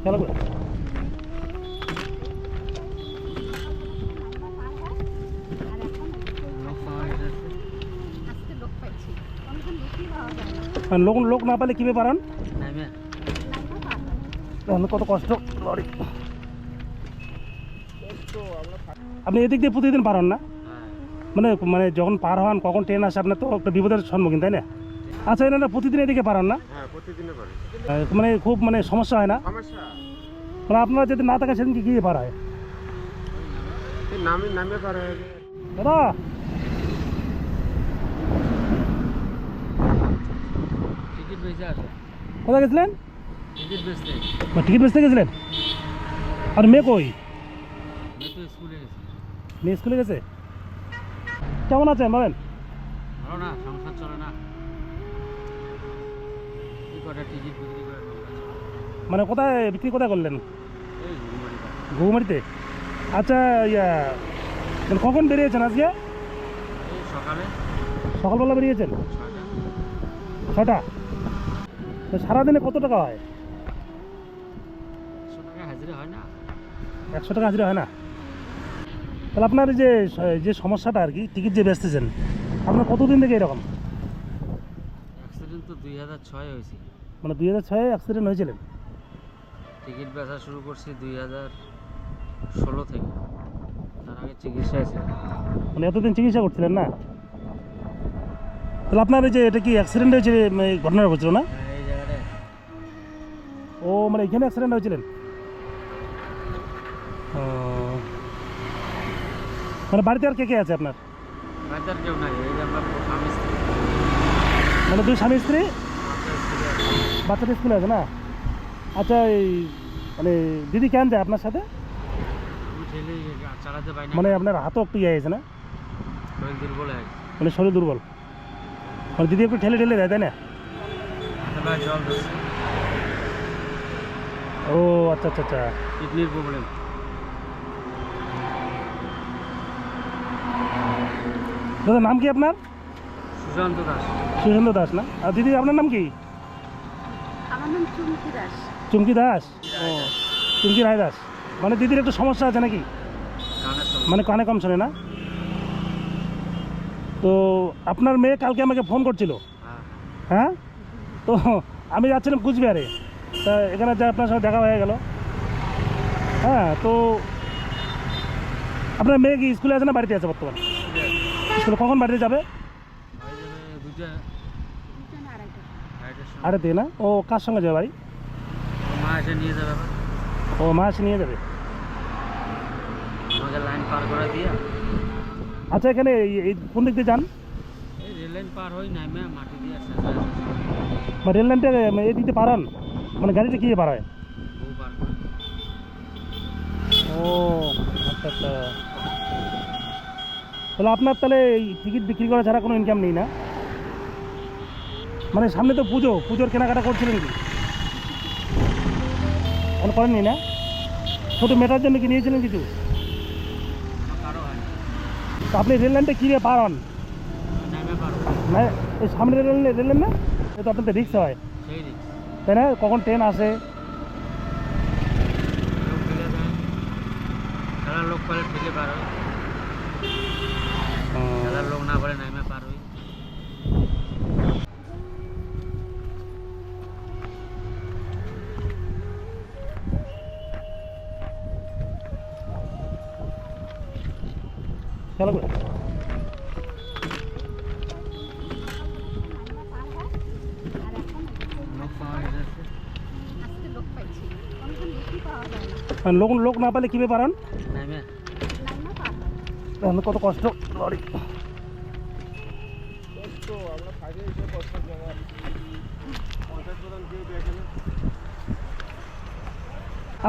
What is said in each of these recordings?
খেলা করে লোক না পেলে কিভাবে পারান? কত কষ্ট। আপনি এদিক দিয়ে প্রতিদিন পারান না? মানে মানে যখন পার হন কখন ট্রেন আসে আপনার তো একটা বিপদের সম্মুখীন, তাই না? আচ্ছা, এনারা প্রতিদিন এদিকে পারান না? মানে খুব মানে সমস্যা হয় না? মানে আপনারা যদি না থাকে সেদিন কি পার হয়? দাদা কোথায় গেছিলেন? টিকিট বেচতে গেছিলেন? আর মেয়ে কই? মেয়ে স্কুলে গেছে। কেমন আছেন বলেন? ভালো না, সংসার চলে না। মানে কোথায় বিক্রি কোথায় করলেন? এই ঘুঘুমারিতে। আচ্ছা, মানে কখন বেরিয়েছেন আজকে? সকালে সকালবেলা বেরিয়েছেন? 6টা। 6টা। তো সারাদিনে কত টাকা হয়? 100 টাকা হাজিরা হয় না। 100 টাকা হাজিরা হয় না? তাহলে আপনার এই যে সমস্যাটা আর কি, টিকিট যে বেচতেছেন আপনার কতদিন থেকে এরকম? অ্যাক্সিডেন্ট তো 2006 হয়েছে। মানে 2006-এ অ্যাক্সিডেন্ট হয়েছিলেন? টিকিট বেচা শুরু করছি 2016 থেকে। তার আগে চিকিৎসা আছে। মানে এতদিন চিকিৎসা করছিলেন না? তাহলে আপনার এই যে এটা কি অ্যাক্সিডেন্ট হয়েছে, এই ঘটনাটা ঘটছিল না? এই জায়গাটায় ও মানে এখানে অ্যাক্সিডেন্ট হয়েছিলেন? ও, মানে বাড়িতে আর কে কে আছে আপনার? বাচ্চার কেউ নাই, এই যে আমরা স্বামী স্ত্রী। মানে 2 স্বামী স্ত্রী, বাচ্চার স্ত্রী আছে। বাচ্চাটা স্কুলে আছে না? আচ্ছা, এই মানে দিদি কেন যায় আপনার সাথে? আমি ঠেলে চালাতে পারি না, মানে আপনার হাতও একটু ইয়ে আছে না? শরীর দুর্বল হয়ে গেছে। মানে শরীর দুর্বল, মানে দিদি একটু ঠেলে ঠেলে দেয়, তাই না? হাতে পায়ে জল ধরছে। ও আচ্ছা আচ্ছা আচ্ছা। কিডনির প্রবলেম। দাদা নাম কি আপনার? সুশান্ত দাস। সুশান্ত দাস না? আর দিদি আপনার নাম কি? আমার নাম চুমকি দাস। চুমকি দাস। ও, চুমকি রায় দাস। মানে দিদির একটু সমস্যা আছে নাকি? কানের সমস্যা। মানে কানে কম শোনে না? তো আপনার মেয়ে কালকে আমাকে ফোন করছিল। হ্যাঁ। হ্যাঁ, তো আমি যাচ্ছিলাম কুচবিহারে, তা এখানে যা আপনার সঙ্গে দেখা হয়ে গেল। হ্যাঁ, তো আপনার মেয়ে কি স্কুলে আছে না বাড়িতে আছে বর্তমানে? স্কুলে কখন বাড়িতে যাবে? হয়ে যাবে 2টা, দুজন আড়াইটা। 2:30টার সময়। আরে না, ও কার সঙ্গে যাবে বাড়ি? ওর মা এসে নিয়ে যাবে আবার। ও মা এসে নিয়ে যাবে। আমাকে লাইন পার করে দিয়ে আচ্ছা, এখানে এই কোন দিক দিয়ে যান? এই রেল লাইন পার হই নামে মাটি দিয়ে আসছে। বা রেল লাইনটা এই দিক দিয়ে পারান? মানে গাড়িটা কী পারায়? বউ পার করে। ও আচ্ছা আচ্ছা। তাহলে আপনার তাহলে এই টিকিট বিক্রি করা ছাড়া কোনো ইনকাম নেই না? মানে সামনে তো পুজোর কেনাকাটা করছিলেন কি? এখন করেননি না? ছোটো মেটার জন্য কি নিয়েছিলেন কিছু? আমার কারো হয় না। তো আপনি রেল লাইনটা কীভাবে পারান? নামে পারো না, এই সামনে রেল লাইন না, এ তো আপনাদের রিক্স হয়, সেই রিক্স। তাই না? কখন ট্রেন আসে? লোক ফেলে দেয়, খেলার লোক পেলে ঠেলে পার হয়, খেলার লোক না পারে নামে পার হই। খেলা করে আর এখন লোক পাওয়া যাচ্ছে। আজকে লোক পাইছি, অনেকজন লোকই পাওয়া যায় না। আর লোক না পেলে কীভাবে পারান? নামে লাইনও পার হয়। এখন কত কষ্ট লরি।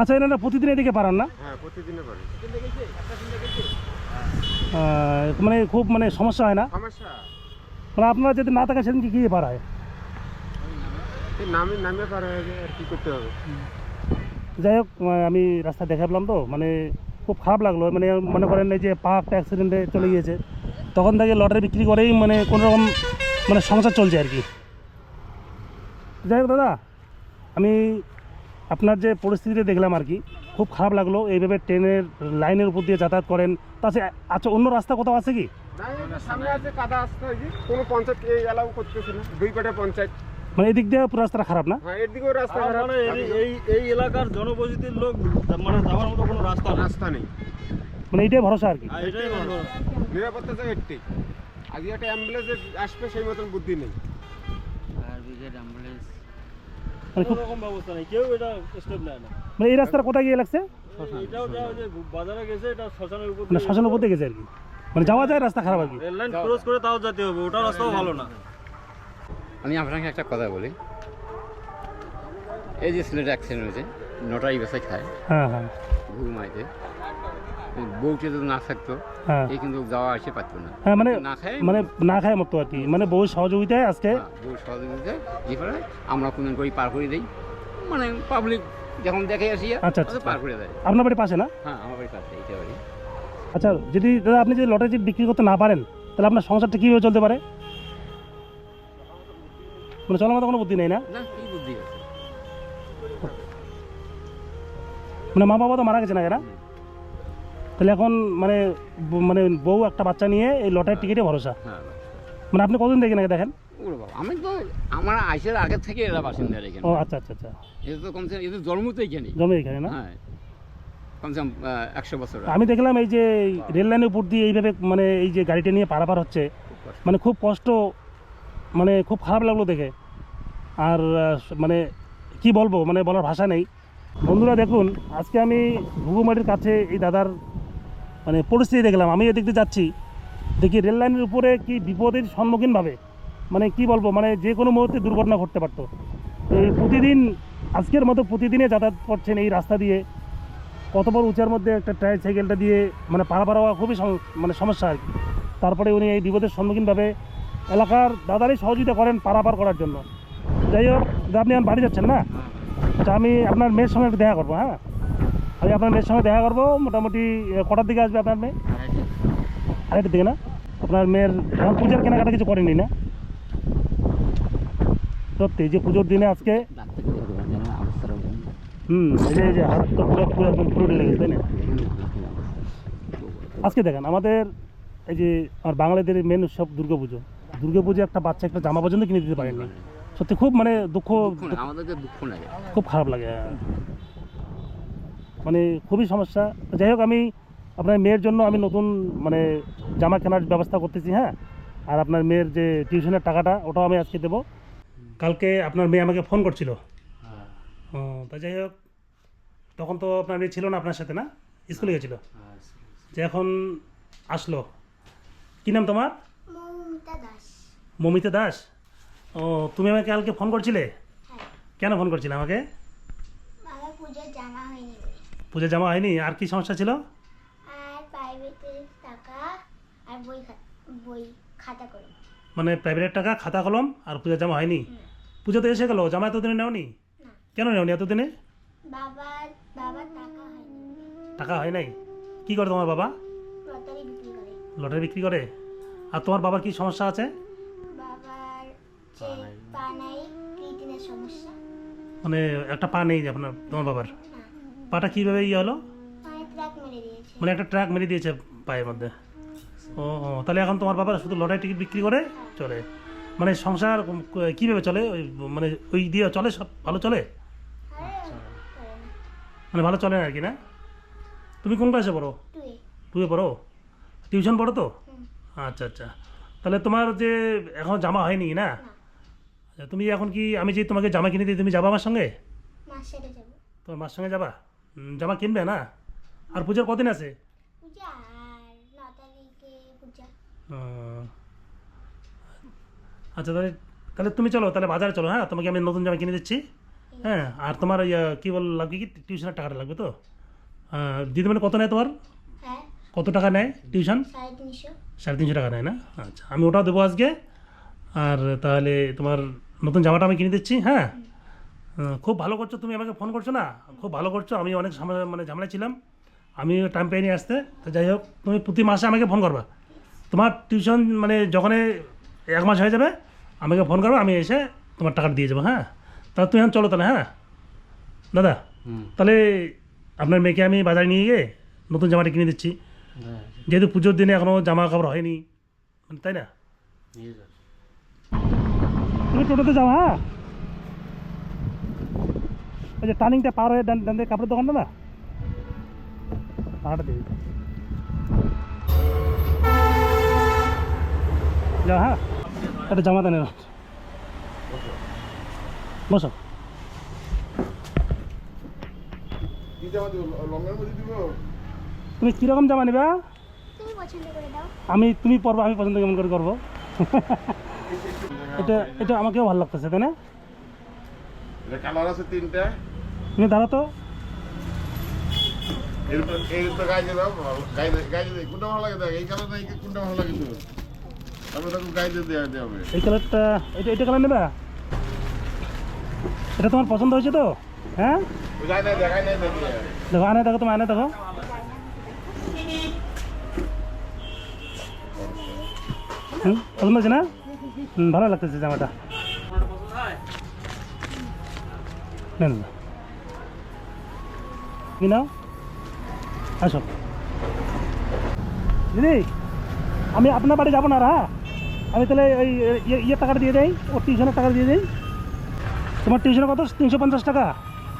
আচ্ছা, এনারা প্রতিদিন এদিকে পারান না? হ্যাঁ, প্রতিদিনে পারি। মানে খুব মানে সমস্যা হয় না? সমস্যা মানে আপনারা যদি না থাকে সেদিন কি পারায়? নামে পার হয়ে যায়, আর কি করতে হবে। যাই হোক, আমি রাস্তা দেখালাম তো মানে খুব খারাপ লাগলো। মানে মনে করেন এই যে পা একটা অ্যাক্সিডেন্টে চলে গিয়েছে, তখন থেকে লটারি বিক্রি করেই মানে কোনো রকম মানে সংসার চলছে আর কি। যাই হোক দাদা, আমি আপনার যে পরিস্থিতিটা দেখলাম আর কি, খুব খারাপ লাগলো। এইভাবে ট্রেনের লাইনের উপর দিয়ে যাতায়াত করেন। তাছাড়া আচ্ছা, অন্য রাস্তা কোথাও আছে কি? সামনে আছে কাদা আসতে হয়, কোনো পঞ্চায়েত এলাও করতেছে না, দুই পেটে পঞ্চায়েত। মানে এদিক দিয়ে পুরো রাস্তাটা খারাপ না? হ্যাঁ, এর দিকেও রাস্তা খারাপ। মানে এই এলাকার জনবসতির লোক মানে যাওয়ার মতো কোনো রাস্তা নেই। রাস্তা নেই, মানে এইটাই ভরসা আর কি। এটাই ভালো। নিরাপত্তা তো একটাই। আজকে একটা অ্যাম্বুলেন্স আসবে সেই মতন বুদ্ধি নেই। ফায়ার ব্রিগেড, অ্যাম্বুলেন্স, মানে কোনো রকম ব্যবস্থা নেই, কেউ এটা স্টেপ নেয় না। মানে এই রাস্তাটা কোথায় গিয়ে লাগছে? এটাও যা ওই যে বাজারে গেছে, এটা শ্মশানের উপর মানে শ্মশানের উপর দিয়ে গেছে আর কি, মানে যাওয়া যায়, রাস্তা খারাপ আর কি। রেল লাইন ক্রস করে তাও যেতে হবে, ওটা রাস্তাও ভালো না। আমি আপনাকে একটা কথা বলি, এই যে ছেলেটা অ্যাক্সিডেন্ট হয়েছে, নটারি বেসায় খায় হ্যাঁ হ্যাঁ ঘুমাইতে, বউটা যদি না থাকতো হ্যাঁ এই কিন্তু যাওয়া আসে পারতো না। হ্যাঁ, মানে না খায়, মানে না খায় মতো আর কি, মানে বহু সহযোগিতায় আজকে। বউ সহযোগিতায় এবারে আমরা কোনো করে পার করে দিই, মানে পাবলিক যখন দেখে আসি আচ্ছা, আচ্ছা। পার করে দেয়। আপনার বাড়ি পাশে না? হ্যাঁ, আমার বাড়ি পাশে, এইটা বাড়ি। আচ্ছা, যদি দাদা আপনি যদি লটারি বিক্রি করতে না পারেন, তাহলে আপনার সংসারটা কীভাবে চলতে পারে? মানে চলার মতো কোনো বুদ্ধি নেই না? না, কি বুদ্ধি আছে? মানে মা বাবা তো মারা গেছে না এরা, তাহলে এখন মানে মানে বউ একটা বাচ্চা নিয়ে এই লটারির টিকিটে ভরসা। হ্যাঁ, মানে আপনি কতদিন দেখেন আগে দেখেন? ওরে বাবা, আমি তো আমার আইসের আগে থেকে এরা বাসিন্দার এখানে। ও আচ্ছা আচ্ছা আচ্ছা, এটা তো কমসে কম এদের জন্ম তো এখানে। জমে এখানে না? হ্যাঁ, কমসে কম 100 বছর। আমি দেখলাম এই যে রেল লাইনের উপর দিয়ে এইভাবে মানে এই যে গাড়িটা নিয়ে পারাপার হচ্ছে, মানে খুব কষ্ট, মানে খুব খারাপ লাগলো দেখে। আর মানে কি বলবো, মানে বলার ভাষা নেই। বন্ধুরা দেখুন, আজকে আমি ঘুঘুমাটির কাছে এই দাদার মানে পরিস্থিতি দেখলাম। আমি এদিক দিয়ে যাচ্ছি, দেখি রেল লাইনের উপরে কি বিপদের সম্মুখীন ভাবে, মানে কি বলবো, মানে যে কোনো মুহূর্তে দুর্ঘটনা ঘটতে পারতো। এই প্রতিদিন আজকের মতো প্রতিদিনে যাতায়াত করছেন এই রাস্তা দিয়ে, কত বড় উঁচার মধ্যে একটা ট্রাইসাইকেলটা দিয়ে মানে পারাপার হওয়া খুবই মানে সমস্যা আর কি। তারপরে উনি এই বিপদের সম্মুখীনভাবে এলাকার দাদারই সহযোগিতা করেন পারাপার করার জন্য। যাই হোক, আপনি আমার বাড়ি যাচ্ছেন না? আচ্ছা, আমি আপনার মেয়ের সঙ্গে একটু দেখা করবো। হ্যাঁ, আমি আপনার মেয়ের সঙ্গে দেখা করবো। মোটামুটি কটার দিকে আসবে আপনার মেয়ে? 2:30 দিকে না? আপনার মেয়ের এখন পূজার কেনাকাটা কিছু করেনি না? সত্যি যে পুজোর দিনে আজকে এই যে হাত তো পুরো পুরো একদম পুরো ঢেলে গেছে, তাই না? আজকে দেখেন আমাদের এই যে আমার বাঙালিদের মেন উৎসব দুর্গাপুজো। দুর্গাপুজো একটা বাচ্চা একটা জামা পর্যন্ত কিনে দিতে পারেনি। সত্যি খুব মানে দুঃখ, আমাদেরকে দুঃখ লাগে, খুব খারাপ লাগে, মানে খুবই সমস্যা। যাই হোক, আমি আপনার মেয়ের জন্য আমি নতুন মানে জামা কেনার ব্যবস্থা করতেছি। হ্যাঁ, আর আপনার মেয়ের যে টিউশনের টাকাটা ওটাও আমি আজকে দেবো। কালকে আপনার মেয়ে আমাকে ফোন করছিল। ও, তা যাই হোক, তখন তো আপনার মেয়ে ছিল না আপনার সাথে, না? স্কুলে গেছিলো, যে এখন আসলো। কী নাম তোমার? মৌমিতা দাস। মমিতা দাস। ও, তুমি আমাকে কালকে ফোন করছিলে? কেন ফোন করছিলে আমাকে? আমার পূজার জামা হয়নি বলে। পূজা জামা হয়নি? আর কি সমস্যা ছিল? আর প্রাইভেটের টাকা আর বই খাতা করে। মানে প্রাইভেটের টাকা, খাতা কলম, আর পূজা জামা হয়নি? পুজো তো এসে গেলো, জামা এতদিনে নেওনি? না। কেন নেওনি এতদিনে? বাবার টাকা হয়নি, টাকা হয় নাই? কী করে তোমার বাবা? লটারি বিক্রি করে। লটারি বিক্রি করে? আর তোমার বাবার কি সমস্যা আছে? বাবার যে পা নাই, কিডনির সমস্যা। মানে একটা পা নেই আপনার তোমার বাবার? না, পাটা কীভাবে ইয়ে হলো? পায়ে ট্রাক মেরে দিয়েছে। মানে একটা ট্রাক মেরে দিয়েছে পায়ের মধ্যে? ও ও, তাহলে এখন তোমার বাবা শুধু লটারি টিকিট বিক্রি করে চলে? মানে সংসার কীভাবে চলে? ওই মানে ওই দিয়ে চলে, সব ভালো চলে? আরে করে না। মানে ভালো চলে না আর কি, না? তুমি কোন ক্লাসে পড়ো? টুয়ে পড়ো? টিউশন পড়ো তো? আচ্ছা আচ্ছা, তাহলে তোমার যে এখন জামা হয়নি না? আচ্ছা, তুমি এখন কি আমি যে তোমাকে জামা কিনে দিই, তুমি যাবা আমার সঙ্গে? মাস সেরে যাবো। তোমার মার সঙ্গে যাবা? জামা কিনবে না? আর পুজোর কদিন আছে? পূজা আর 9 তারিখে পূজা। আচ্ছা, তাহলে তাহলে তুমি চলো, তাহলে বাজারে চলো। হ্যাঁ, তোমাকে আমি নতুন জামা কিনে দিচ্ছি। হ্যাঁ, আর তোমার কী বল লাগবে, কি টিউশনের টাকাটা লাগবে তো? দিদি মানে কত নেয় তোমার? হ্যাঁ, কত টাকা নেয় টিউশন? 350। 350 টাকা নেয় না? আচ্ছা, আমি ওটাও দেবো আজকে। আর তাহলে তোমার নতুন জামাটা আমি কিনে দিচ্ছি। হ্যাঁ, খুব ভালো করছো, তুমি আমাকে ফোন করছো না, খুব ভালো করছো। আমি অনেক মানে ঝামেলা ছিলাম, আমি টাইম পাইনি আসতে। তো যাই হোক, তুমি প্রতি মাসে আমাকে ফোন করবা। তোমার টিউশন মানে যখন 1 মাস হয়ে যাবে আমাকে ফোন করবে, আমি এসে তোমার টাকাটা দিয়ে যাবো। হ্যাঁ, তাহলে তুমি এখন চলো তাহলে। হ্যাঁ, দাদা হুম তাহলে আপনার মেয়েকে আমি বাজারে নিয়ে গিয়ে নতুন জামাটা কিনে দিচ্ছি, হ্যাঁ যেহেতু পুজোর দিনে এখনও জামা কাপড় হয়নি, মানে তাই না? নিয়ে যান। তুমি টোটোতে যাও, হ্যাঁ? ওই যে টার্নিংটা পার হয়ে ডান দিকে কাপড়ের দোকানটা না, ভাড়াটা দিয়ে দিতে যাও, হ্যাঁ? একটা জামাটা নেন, বসো। কি জামা দিব, লঙ্গের মধ্যে দিব? তুমি কীরকম জামা নেবা? তুমি পছন্দ করে দাও। তুমি পরবো, আমি পছন্দ কেমন করে করবো? এটা এটা আমাকেও ভালো লাগতেছে, তাই না? এটা কালার আছে 3টা। তুমি দাঁড়া তো, এই তো গায়ে দাও, গায়ে দিয়ে কোনটা ভালো লাগে দেখ, এই কালার নাই কোনটা ভালো লাগে তো, তারপরে তখন গায়ে দিয়ে দেওয়া হবে। এই কালারটা, এটা কালার নেবা? এটা তোমার পছন্দ হয়েছে তো? হ্যাঁ, গায়ে নাই দেখাই নাই দেখি। দেখো আনে দেখো, তুমি আনে দেখো। পছন্দ হয়েছে না? ভালো লাগতেছে জামাটা। নেন না, কি নাও, আসো। দিদি, আমি আপনার বাড়ি যাবো না আর, হ্যাঁ? আমি তাহলে ওই ইয়ে টাকাটা দিয়ে দেই, ওর টিউশনের টাকা দিয়ে দেই। তোমার টিউশনে কত? 350 টাকা?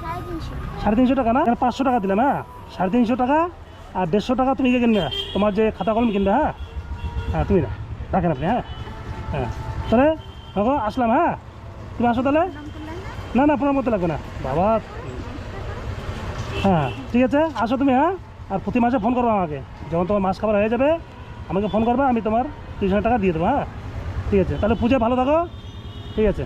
350। 350 টাকা না, 500 টাকা দিলাম, হ্যাঁ? 350 টাকা আর 150 টাকা তুমি ইয়ে কিনবে, তোমার যে খাতা কলম কিনবে, হ্যাঁ? হ্যাঁ তুমি না, রাখেন আপনি, হ্যাঁ? হ্যাঁ তাহলে দেখো আসলাম, হ্যাঁ? তুমি আসো তাহলে। না না, প্রণাম করতে লাগবে না বাবা। হ্যাঁ ঠিক আছে, আসো তুমি, হ্যাঁ? আর প্রতি মাসে ফোন করবো আমাকে, যখন তোমার মাস খাবার হয়ে যাবে আমাকে ফোন করবে, আমি তোমার টিউশনের টাকা দিয়ে দেবো, হ্যাঁ? ঠিক আছে, তাহলে পুজো ভালো থাকো, ঠিক আছে।